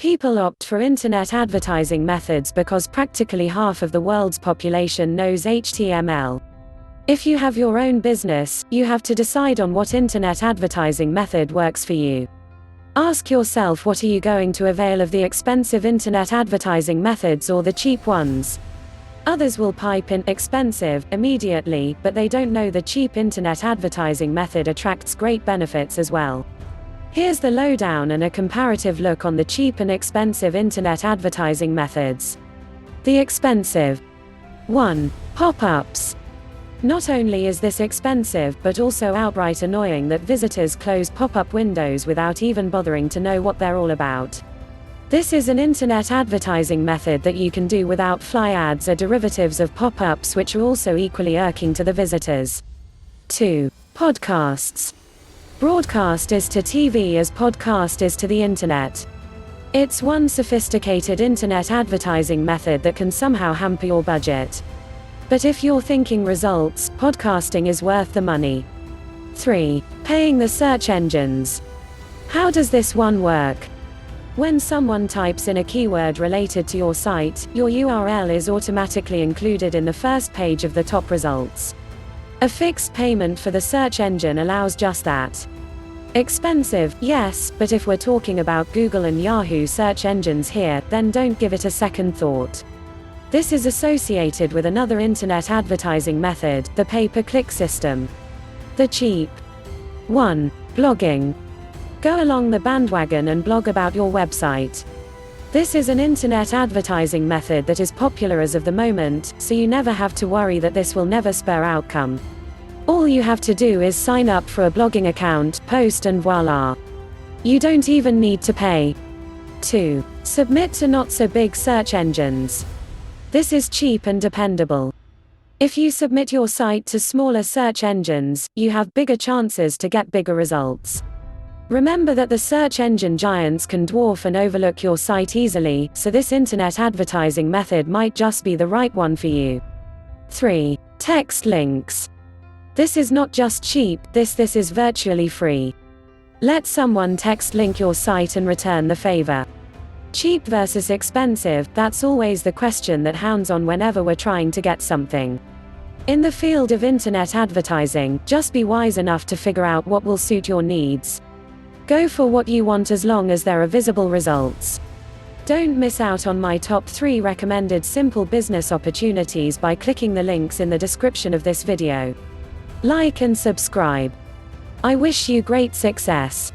People opt for internet advertising methods because practically half of the world's population knows HTML. If you have your own business, you have to decide on what internet advertising method works for you. Ask yourself, what are you going to avail of, the expensive internet advertising methods or the cheap ones? Others will pipe in expensive immediately, but they don't know the cheap internet advertising method attracts great benefits as well. Here's the lowdown and a comparative look on the cheap and expensive internet advertising methods. The expensive. 1. Pop-ups. Not only is this expensive, but also outright annoying that visitors close pop-up windows without even bothering to know what they're all about. This is an internet advertising method that you can do without. Fly ads are derivatives of pop-ups which are also equally irking to the visitors. 2. Podcasts. Broadcast is to TV as podcast is to the internet. It's one sophisticated internet advertising method that can somehow hamper your budget. But if you're thinking results, podcasting is worth the money. 3. Paying the search engines. How does this one work? When someone types in a keyword related to your site, your URL is automatically included in the first page of the top results. A fixed payment for the search engine allows just that. Expensive, yes, but if we're talking about Google and Yahoo search engines here, then don't give it a second thought. This is associated with another internet advertising method, the pay-per-click system. The cheap. 1. Blogging. Go along the bandwagon and blog about your website. This is an internet advertising method that is popular as of the moment, so you never have to worry that this will never spur outcome. All you have to do is sign up for a blogging account, post, and voila. You don't even need to pay. 2. Submit to not-so-big search engines. This is cheap and dependable. If you submit your site to smaller search engines, you have bigger chances to get bigger results. Remember that the search engine giants can dwarf and overlook your site easily, so this internet advertising method might just be the right one for you. 3. Text links. This is not just cheap, this is virtually free. Let someone text link your site and return the favor. Cheap versus expensive, that's always the question that hounds on whenever we're trying to get something. In the field of internet advertising, just be wise enough to figure out what will suit your needs. Go for what you want as long as there are visible results. Don't miss out on my top 3 recommended simple business opportunities by clicking the links in the description of this video. Like and subscribe. I wish you great success.